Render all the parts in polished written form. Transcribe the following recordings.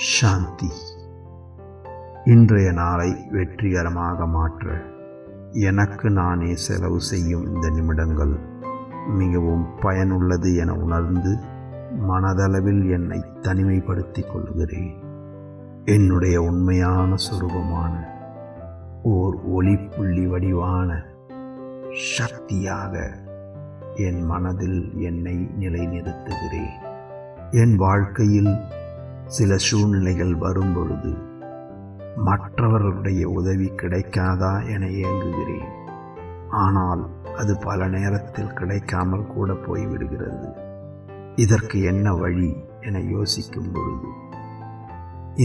சாந்தி. இன்றைய நாளை வெற்றிகரமாக மாற்ற எனக்கு நானே செலவு செய்யும் இந்த நிமிடங்கள் மிகவும் பயனுள்ளது என உணர்ந்து மனதளவில் என்னை தனிமைப்படுத்திக் கொள்கிறேன். என்னுடைய உண்மையான சுரூபமான ஓர் ஒளிப்புள்ளி வடிவான சக்தியாக என் மனதில் என்னை நிலைநிறுத்துகிறேன். என் வாழ்க்கையில் சில சூழ்நிலைகள் வரும்பொழுது மற்றவர்களுடைய உதவி கிடைக்காதா என ஏங்குகிறேன். ஆனால் அது பல நேரத்தில் கிடைக்காமல் கூட போய்விடுகிறது. இதற்கு என்ன வழி என யோசிக்கும் பொழுது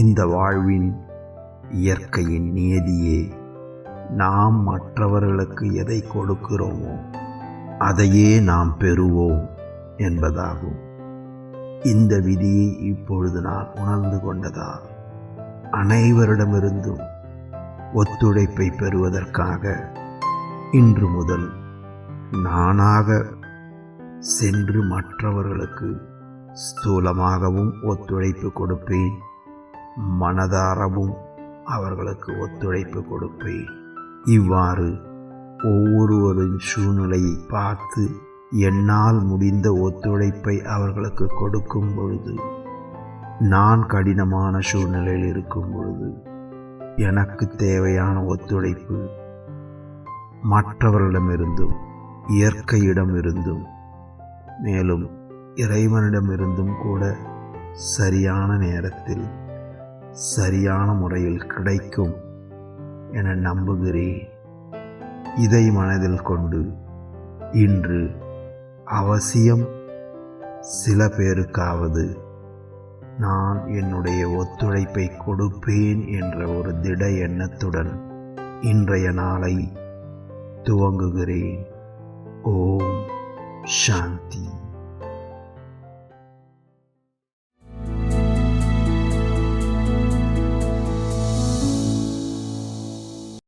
இந்த வாழ்வின் இயற்கையின் நியதியே நாம் மற்றவர்களுக்கு எதை கொடுக்கிறோமோ அதையே நாம் பெறுவோம் என்பதாகும். இந்த விதியை இப்பொழுது நான் உணர்ந்து கொண்டதால் அனைவரிடமிருந்தும் ஒத்துழைப்பை பெறுவதற்காக இன்று முதல் நானாக சென்று மற்றவர்களுக்கு ஸ்தூலமாகவும் ஒத்துழைப்பு கொடுப்பேன், மனதாரவும் அவர்களுக்கு ஒத்துழைப்பு கொடுப்பேன். இவ்வாறு ஒவ்வொருவரின் சூழ்நிலையை பார்த்து என்னால் முடிந்த ஒத்துழைப்பை அவர்களுக்கு கொடுக்கும் பொழுது, நான் கடினமான சூழ்நிலையில் இருக்கும் பொழுது எனக்கு தேவையான ஒத்துழைப்பு மற்றவர்களிடமிருந்தும் இயற்கையிடமிருந்தும் மேலும் இறைவனிடமிருந்தும் கூட சரியான நேரத்தில் சரியான முறையில் கிடைக்கும் என நம்புகிறேன். இதை மனதில் கொண்டு இன்று அவசியம் சில பேருக்காவது நான் என்னுடைய ஒத்துழைப்பை கொடுப்பேன் என்ற ஒரு திட எண்ணத்துடன் இன்றைய நாளை துவங்குகிறேன். ஓம் சாந்தி.